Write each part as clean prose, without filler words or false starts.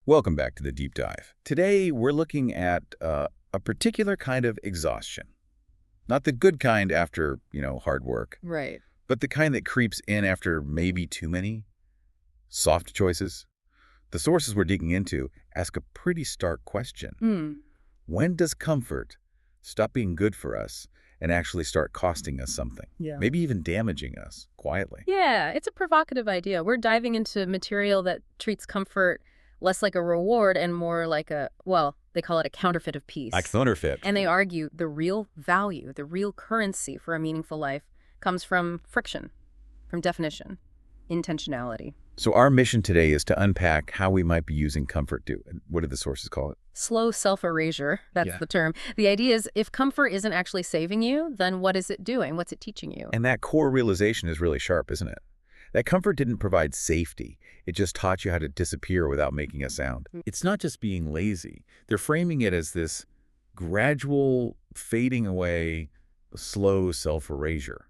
Welcome back to the deep dive. Today, we're looking at a particular kind of exhaustion. Not the good kind after, hard work, Right. but the kind that creeps in after maybe too many soft choices. The sources we're digging into ask a pretty stark question. Hmm. When does comfort stop being good for us and actually start costing us something? Yeah. Maybe even damaging us quietly. Yeah, it's a provocative idea. We're diving into material that treats comfort less like a reward and more like they call it a counterfeit of peace. Like Thunderfit. And they argue the real value, the real currency for a meaningful life comes from friction, from definition, intentionality. So our mission today is to unpack how we might be using comfort to, what do the sources call it? Slow self-erasure, that's Yeah. the term. The idea is if comfort isn't actually saving you, then what is it doing? What's it teaching you? And that core realization is really sharp, isn't it? That comfort didn't provide safety. It just taught you how to disappear without making a sound. It's not just being lazy. They're framing it as this gradual fading away, slow self-erasure.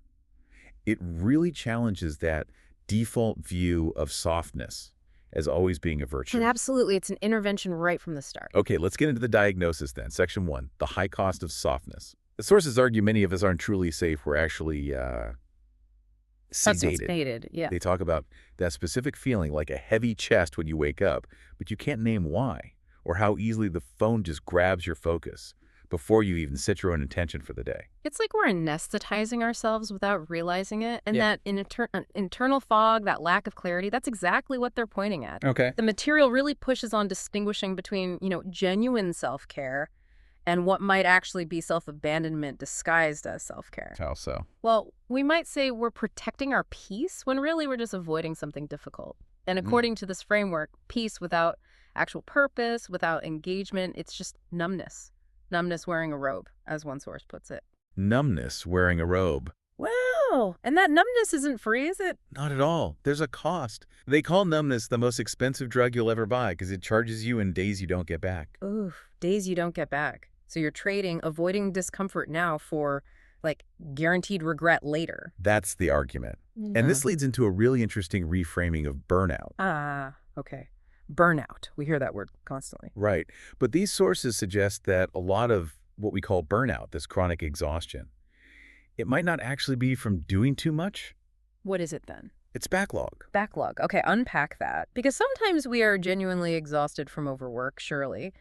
It really challenges that default view of softness as always being a virtue. And absolutely, it's an intervention right from the start. Okay, let's get into the diagnosis then. Section 1, the high cost of softness. The sources argue many of us aren't truly safe. We're actually That's what's sedated. faded, yeah. They talk about that specific feeling like a heavy chest when you wake up, but you can't name why, or how easily the phone just grabs your focus before you even set your own intention for the day. It's like we're anesthetizing ourselves without realizing it. And Yeah. that internal fog, that lack of clarity, that's exactly what they're pointing at. Okay. The material really pushes on distinguishing between, genuine self-care and what might actually be self-abandonment disguised as self-care. How so? Well, we might say we're protecting our peace when really we're just avoiding something difficult. And according to this framework, peace without actual purpose, without engagement, it's just numbness. Numbness wearing a robe, as one source puts it. Numbness wearing a robe. Wow. And that numbness isn't free, is it? Not at all. There's a cost. They call numbness the most expensive drug you'll ever buy because it charges you in days you don't get back. Oof, days you don't get back. So you're trading avoiding discomfort now for, guaranteed regret later. That's the argument. And this leads into a really interesting reframing of burnout. Okay. Burnout. We hear that word constantly. Right. But these sources suggest that a lot of what we call burnout, this chronic exhaustion, it might not actually be from doing too much. What is it then? It's backlog. Backlog. Okay, unpack that. Because sometimes we are genuinely exhausted from overwork, surely.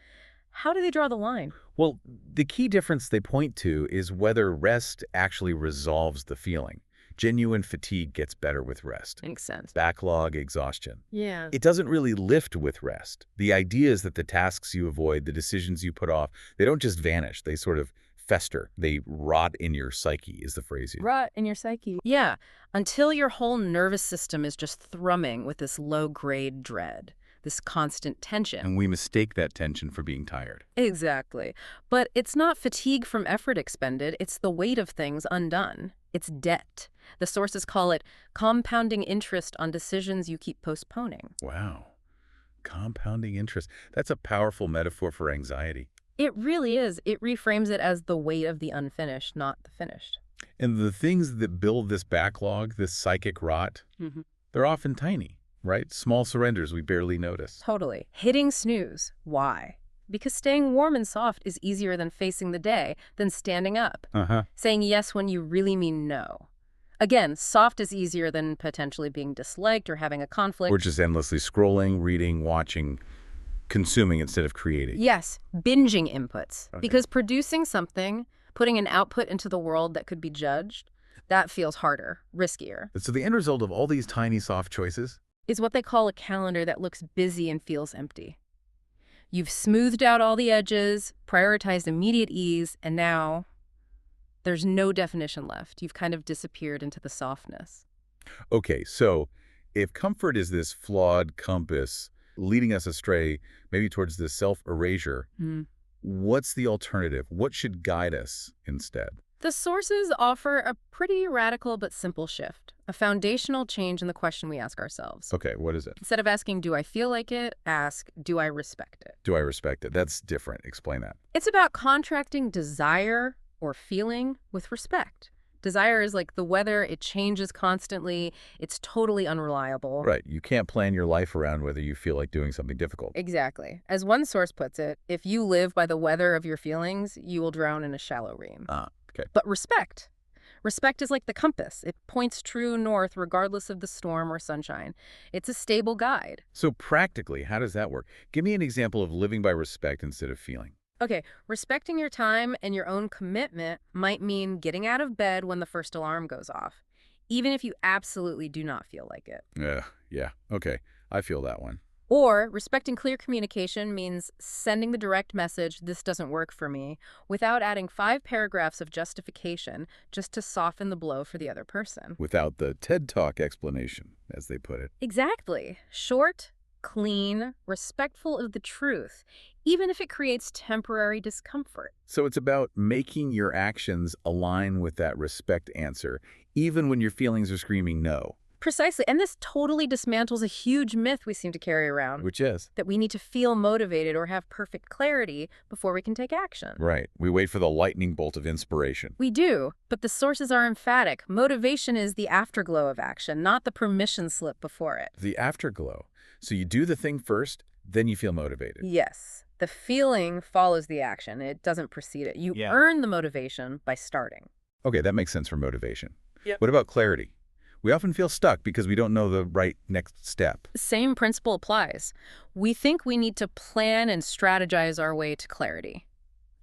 How do they draw the line? Well, the key difference they point to is whether rest actually resolves the feeling. Genuine fatigue gets better with rest. Makes sense. Backlog, exhaustion. Yeah. It doesn't really lift with rest. The idea is that the tasks you avoid, the decisions you put off, they don't just vanish. They sort of fester. They rot in your psyche, is the phrase. Rot in your psyche. Yeah, until your whole nervous system is just thrumming with this low-grade dread, this constant tension. And we mistake that tension for being tired. Exactly. But it's not fatigue from effort expended. It's the weight of things undone. It's debt. The sources call it compounding interest on decisions you keep postponing. Wow. Compounding interest. That's a powerful metaphor for anxiety. It really is. It reframes it as the weight of the unfinished, not the finished. And the things that build this backlog, this psychic rot, they're often tiny, right? Small surrenders we barely notice. Totally. Hitting snooze. Why? Because staying warm and soft is easier than facing the day, than standing up. Saying yes when you really mean no. Again, soft is easier than potentially being disliked or having a conflict. We're just endlessly scrolling, reading, watching, consuming instead of creating. Yes, binging inputs. Okay. Because producing something, putting an output into the world that could be judged, that feels harder, riskier. So the end result of all these tiny soft choices, Is what they call a calendar that looks busy and feels empty. You've smoothed out all the edges, prioritized immediate ease, and now there's no definition left. You've kind of disappeared into the softness. okay, so if comfort is this flawed compass leading us astray, maybe towards this self-erasure, what's the alternative? What should guide us instead? The sources offer a pretty radical but simple shift, a foundational change in the question we ask ourselves. Okay, what is it? Instead of asking, do I feel like it, ask, do I respect it? Do I respect it? That's different. Explain that. It's about contracting desire or feeling with respect. Desire is like the weather, it changes constantly, it's totally unreliable. Right. You can't plan your life around whether you feel like doing something difficult. Exactly. As one source puts it, if you live by the weather of your feelings, you will drown in a shallow ream. Okay. But respect. Respect is like the compass. It points true north regardless of the storm or sunshine. It's a stable guide. So practically, how does that work? Give me an example of living by respect instead of feeling. Okay, respecting your time and your own commitment might mean getting out of bed when the first alarm goes off, even if you absolutely do not feel like it. Yeah. Okay. I feel that one. Or respecting clear communication means sending the direct message, "This doesn't work for me," without adding 5 paragraphs of justification just to soften the blow for the other person. Without the TED Talk explanation, as they put it. Exactly. Short, clean, respectful of the truth, even if it creates temporary discomfort. So it's about making your actions align with that respect answer, even when your feelings are screaming no. Precisely. And this totally dismantles a huge myth we seem to carry around, Which is? that we need to feel motivated or have perfect clarity before we can take action. Right. We wait for the lightning bolt of inspiration. We do, but the sources are emphatic. Motivation is the afterglow of action, not the permission slip before it. The afterglow. So you do the thing first, then you feel motivated. Yes, the feeling follows the action. It doesn't precede it. You earn the motivation by starting. Okay, that makes sense for motivation. Yep. What about clarity? We often feel stuck because we don't know the right next step. Same principle applies. We think we need to plan and strategize our way to clarity.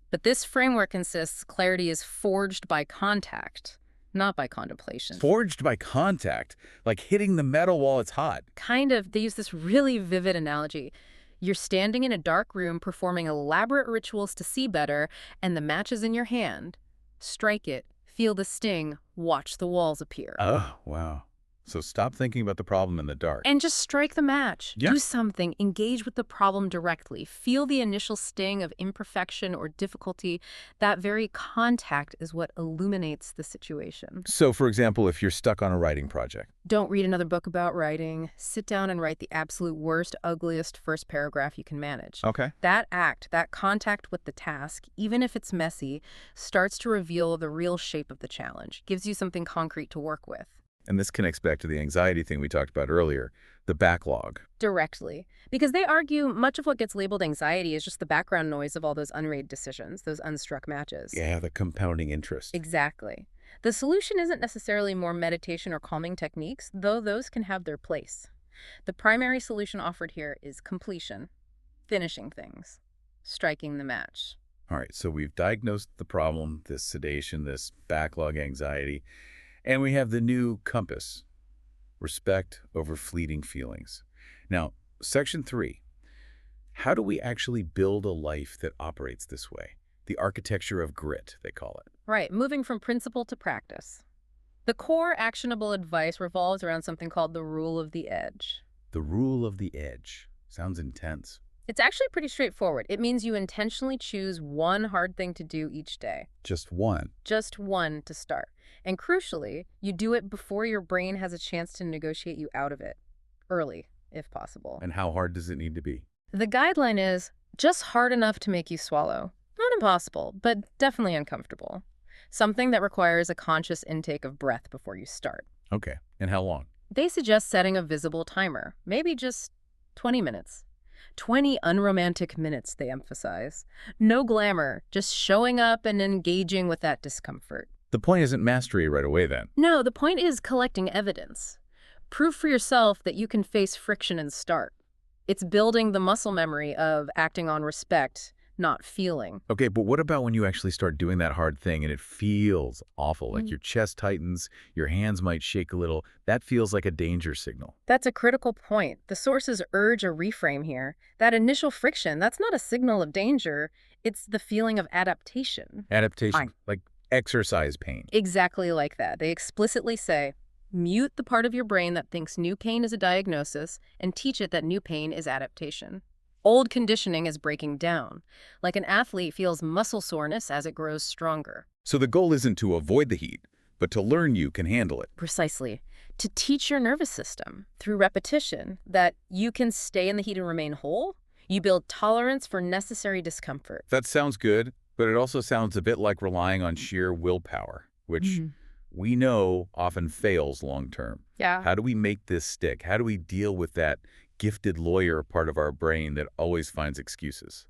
But this framework insists clarity is forged by contact, not by contemplation. Forged by contact, like hitting the metal while it's hot. Kind of, they use this really vivid analogy. You're standing in a dark room performing elaborate rituals to see better, and the match is in your hand. Strike it, feel the sting, watch the walls appear. Oh, wow. So stop thinking about the problem in the dark. And just strike the match. Yeah. Do something. Engage with the problem directly. Feel the initial sting of imperfection or difficulty. That very contact is what illuminates the situation. So, for example, if you're stuck on a writing project. Don't read another book about writing. Sit down and write the absolute worst, ugliest first paragraph you can manage. Okay. That act, that contact with the task, even if it's messy, starts to reveal the real shape of the challenge, gives you something concrete to work with. And this connects back to the anxiety thing we talked about earlier, the backlog. Directly. Because they argue much of what gets labeled anxiety is just the background noise of all those unread decisions, those unstruck matches. Yeah, the compounding interest. Exactly. The solution isn't necessarily more meditation or calming techniques, though those can have their place. The primary solution offered here is completion, finishing things, striking the match. All right, so we've diagnosed the problem, this sedation, this backlog anxiety, and we have the new compass, respect over fleeting feelings. Now, Section 3, how do we actually build a life that operates this way? The architecture of grit, they call it. Right, moving from principle to practice. The core actionable advice revolves around something called the rule of the edge. The rule of the edge. Sounds intense. It's actually pretty straightforward. It means you intentionally choose one hard thing to do each day. Just one. Just one to start. And crucially, you do it before your brain has a chance to negotiate you out of it. Early, if possible. And how hard does it need to be? The guideline is just hard enough to make you swallow. Not impossible, but definitely uncomfortable. Something that requires a conscious intake of breath before you start. Okay. And how long? They suggest setting a visible timer, maybe just 20 minutes. 20 unromantic minutes, they emphasize. No glamour, just showing up and engaging with that discomfort. The point isn't mastery right away then. No, the point is collecting evidence. Prove for yourself that you can face friction and start. It's building the muscle memory of acting on respect, not feeling. Okay, but what about when you actually start doing that hard thing and it feels awful, like your chest tightens, your hands might shake a little? That feels like a danger signal. That's a critical point. The sources urge a reframe here. That initial friction, that's not a signal of danger. It's the feeling of adaptation. Adaptation, like exercise pain. Exactly like that. They explicitly say, mute the part of your brain that thinks new pain is a diagnosis and teach it that new pain is adaptation. Old conditioning is breaking down. Like an athlete feels muscle soreness as it grows stronger. So the goal isn't to avoid the heat, but to learn you can handle it. Precisely. To teach your nervous system, through repetition, that you can stay in the heat and remain whole. You build tolerance for necessary discomfort. That sounds good, but it also sounds a bit like relying on sheer willpower, which we know often fails long term. Yeah. How do we make this stick? How do we deal with that gifted lawyer part of our brain that always finds excuses?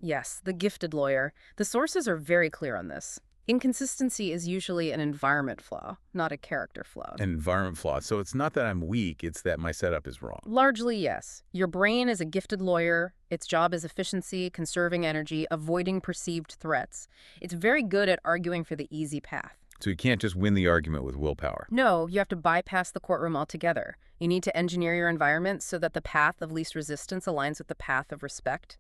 Yes, the gifted lawyer. The sources are very clear on this. Inconsistency is usually an environment flaw, not a character flaw. An environment flaw. So it's not that I'm weak, it's that my setup is wrong. Largely, yes. Your brain is a gifted lawyer. Its job is efficiency, conserving energy, avoiding perceived threats. It's very good at arguing for the easy path. So you can't just win the argument with willpower. No, you have to bypass the courtroom altogether. You need to engineer your environment so that the path of least resistance aligns with the path of respect.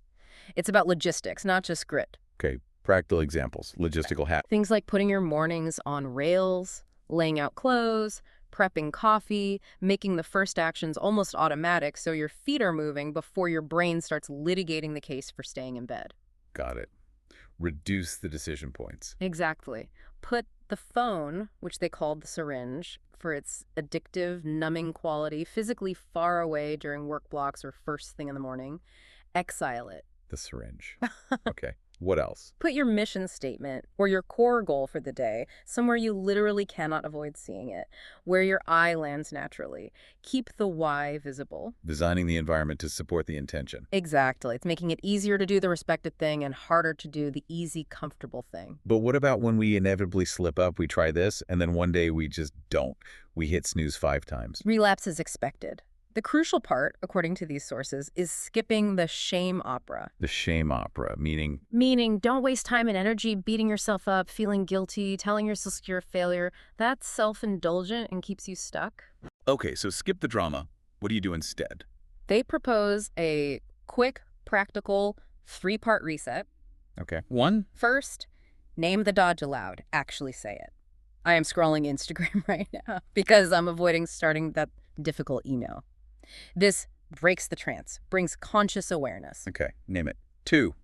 It's about logistics, not just grit. Okay, practical examples, logistical hack. Things like putting your mornings on rails, laying out clothes, prepping coffee, making the first actions almost automatic so your feet are moving before your brain starts litigating the case for staying in bed. Got it. Reduce the decision points. Exactly. Put the phone, which they called the syringe, for its addictive, numbing quality, physically far away during work blocks or first thing in the morning. Exile it. The syringe. Okay. What else? Put your mission statement or your core goal for the day somewhere you literally cannot avoid seeing it, where your eye lands naturally. Keep the why visible. Designing the environment to support the intention. Exactly. It's making it easier to do the respected thing and harder to do the easy, comfortable thing. But what about when we inevitably slip up, we try this, and then one day we just don't? We hit snooze 5 times. Relapse is expected. The crucial part, according to these sources, is skipping the shame opera. The shame opera, meaning Meaning, don't waste time and energy beating yourself up, feeling guilty, telling yourself you're a failure. That's self-indulgent and keeps you stuck. okay, so skip the drama. What do you do instead? They propose a quick, practical, 3-part reset. Okay. 1, First, name the dodge aloud. Actually say it. I am scrolling Instagram right now because I'm avoiding starting that difficult email. This breaks the trance, brings conscious awareness. okay, name it. 2,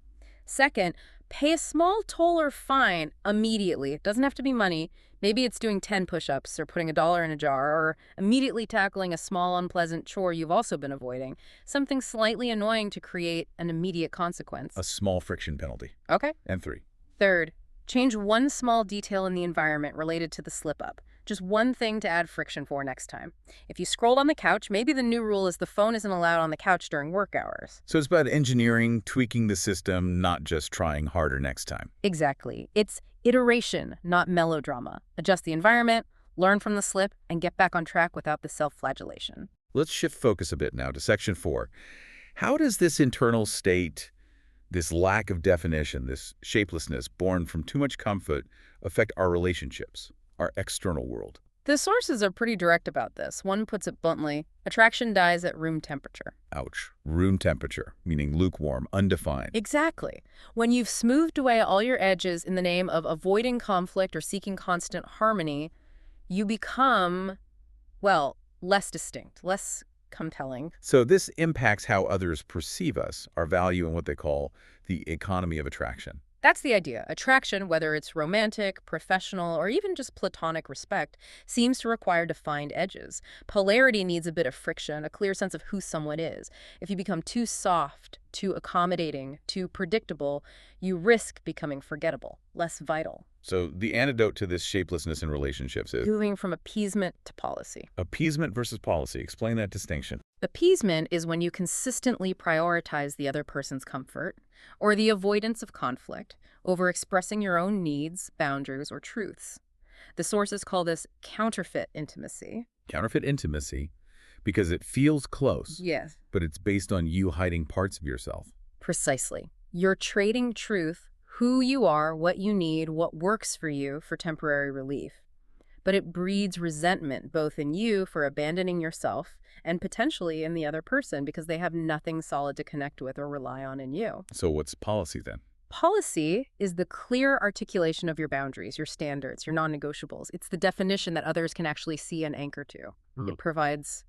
Second, pay a small toll or fine immediately. It doesn't have to be money. Maybe it's doing 10 push-ups or putting $1 in a jar or immediately tackling a small, unpleasant chore you've also been avoiding. Something slightly annoying to create an immediate consequence. a small friction penalty. Okay. And 3, Third, change one small detail in the environment related to the slip-up. Just one thing to add friction for next time. If you scrolled on the couch, maybe the new rule is the phone isn't allowed on the couch during work hours. so it's about engineering, tweaking the system, not just trying harder next time. Exactly. It's iteration, not melodrama. Adjust the environment, learn from the slip, and get back on track without the self-flagellation. Let's shift focus a bit now to section 4. How does this internal state, this lack of definition, this shapelessness born from too much comfort affect our relationships, our external world? The sources are pretty direct about this. One puts it bluntly, attraction dies at room temperature. Ouch. Room temperature, meaning lukewarm, undefined. Exactly. When you've smoothed away all your edges in the name of avoiding conflict or seeking constant harmony, you become, well, less distinct, less compelling. So this impacts how others perceive us, our value in what they call the economy of attraction. That's the idea. Attraction, whether it's romantic, professional, or even just platonic respect, seems to require defined edges. Polarity needs a bit of friction, a clear sense of who someone is. If you become too soft, too accommodating, too predictable, you risk becoming forgettable, less vital. So the antidote to this shapelessness in relationships is Moving from appeasement to policy. appeasement versus policy. Explain that distinction. Appeasement is when you consistently prioritize the other person's comfort or the avoidance of conflict over expressing your own needs, boundaries, or truths. The sources call this counterfeit intimacy. Counterfeit intimacy, because it feels close, Yes. but it's based on you hiding parts of yourself. Precisely. You're trading truth, who you are, what you need, what works for you for temporary relief. But it breeds resentment both in you for abandoning yourself and potentially in the other person because they have nothing solid to connect with or rely on in you. So what's policy then? Policy is the clear articulation of your boundaries, your standards, your non-negotiables. It's the definition that others can actually see and anchor to. It provides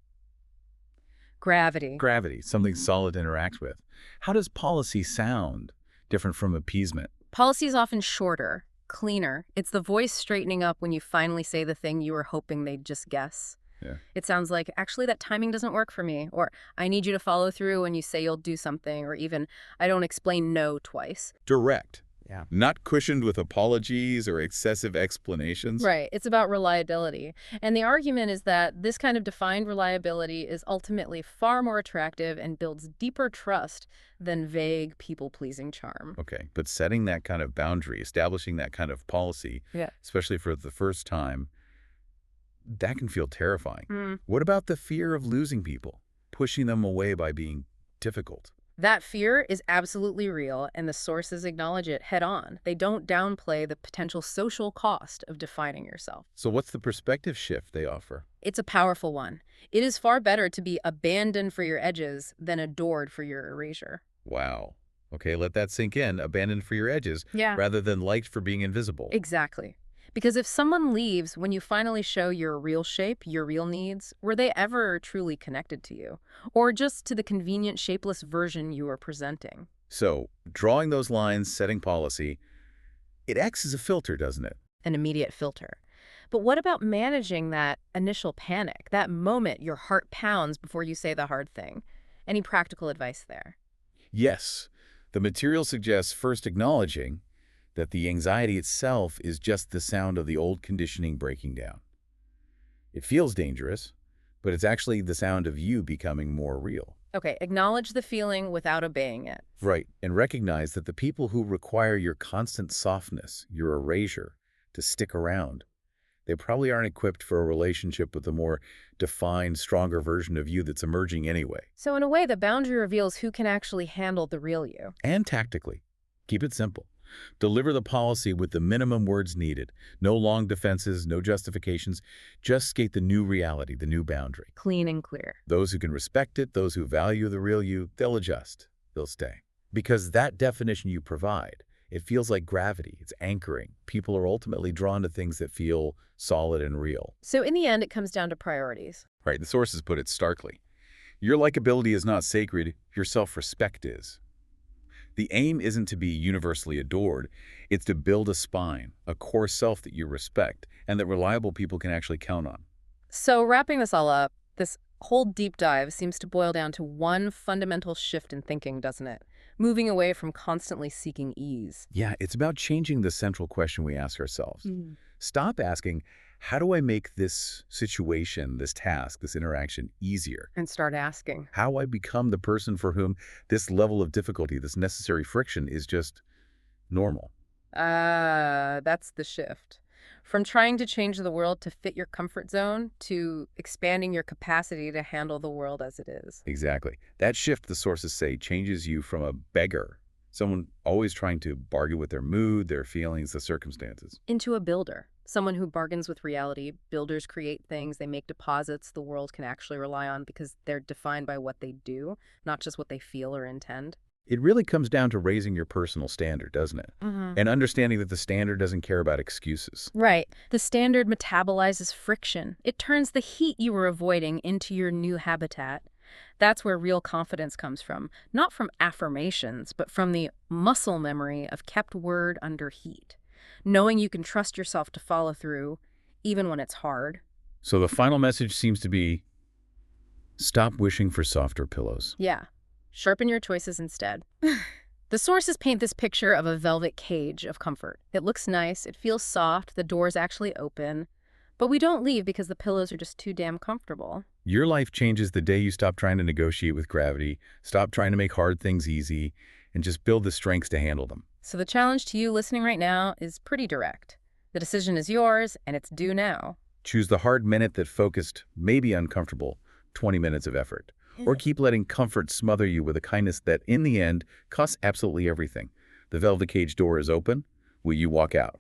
gravity. Gravity, something solid to interact with. How does policy sound different from appeasement? Policy is often shorter, cleaner. It's the voice straightening up when you finally say the thing you were hoping they'd just guess. Yeah. It sounds like, actually, that timing doesn't work for me, or I need you to follow through when you say you'll do something, or even, I don't explain no twice. Direct. Yeah. Not cushioned with apologies or excessive explanations. Right. It's about reliability. And the argument is that this kind of defined reliability is ultimately far more attractive and builds deeper trust than vague people-pleasing charm. Okay, but setting that kind of boundary, establishing that kind of policy, Yeah. especially for the first time, that can feel terrifying. Mm. What about the fear of losing people, pushing them away by being difficult? That fear is absolutely real, and the sources acknowledge it head on. They don't downplay the potential social cost of defining yourself. So what's the perspective shift they offer? It's a powerful one. It is far better to be abandoned for your edges than adored for your erasure. Wow. Okay, let that sink in. Abandoned for your edges Yeah. rather than liked for being invisible. Exactly. Because if someone leaves when you finally show your real shape, your real needs, were they ever truly connected to you? Or just to the convenient, shapeless version you are presenting? So drawing those lines, setting policy, it acts as a filter, doesn't it? An immediate filter. But what about managing that initial panic, that moment your heart pounds before you say the hard thing? Any practical advice there? Yes. The material suggests first acknowledging that the anxiety itself is just the sound of the old conditioning breaking down. It feels dangerous, but it's actually the sound of you becoming more real. Okay, acknowledge the feeling without obeying it. Right, and recognize that the people who require your constant softness, your erasure, to stick around, they probably aren't equipped for a relationship with a more defined, stronger version of you that's emerging anyway. So in a way, the boundary reveals who can actually handle the real you. And tactically, keep it simple. Deliver the policy with the minimum words needed. No long defenses, no justifications. Just skate the new reality, the new boundary. Clean and clear. Those who can respect it, those who value the real you, they'll adjust. They'll stay. Because that definition you provide, it feels like gravity. It's anchoring. People are ultimately drawn to things that feel solid and real. So in the end, it comes down to priorities. Right, the sources put it starkly. Your likability is not sacred. Your self-respect is. The aim isn't to be universally adored. It's to build a spine, a core self that you respect, and that reliable people can actually count on. So wrapping this all up, this whole deep dive seems to boil down to one fundamental shift in thinking, doesn't it? Moving away from constantly seeking ease. Yeah, it's about changing the central question we ask ourselves. Stop asking, how do I make this situation, this task, this interaction easier? And start asking. How I become the person for whom this level of difficulty, this necessary friction is just normal. That's the shift. From trying to change the world to fit your comfort zone to expanding your capacity to handle the world as it is. Exactly. That shift, the sources say, changes you from a beggar, someone always trying to bargain with their mood, their feelings, the circumstances. Into a builder. Someone who bargains with reality. Builders create things, they make deposits the world can actually rely on because they're defined by what they do, not just what they feel or intend. It really comes down to raising your personal standard, doesn't it? And understanding that the standard doesn't care about excuses. Right. The standard metabolizes friction. It turns the heat you were avoiding into your new habitat. That's where real confidence comes from. Not from affirmations, but from the muscle memory of kept word under heat. Knowing you can trust yourself to follow through, even when it's hard. So the final message seems to be, stop wishing for softer pillows. Yeah. Sharpen your choices instead. The sources paint this picture of a velvet cage of comfort. It looks nice, it feels soft, the door's actually open. But we don't leave because the pillows are just too damn comfortable. Your life changes the day you stop trying to negotiate with gravity, stop trying to make hard things easy, and just build the strengths to handle them. So the challenge to you listening right now is pretty direct. The decision is yours, and it's due now. Choose the hard minute that focused, maybe uncomfortable, 20 minutes of effort. Or keep letting comfort smother you with a kindness that, in the end, costs absolutely everything. The velvet cage door is open. Will you walk out?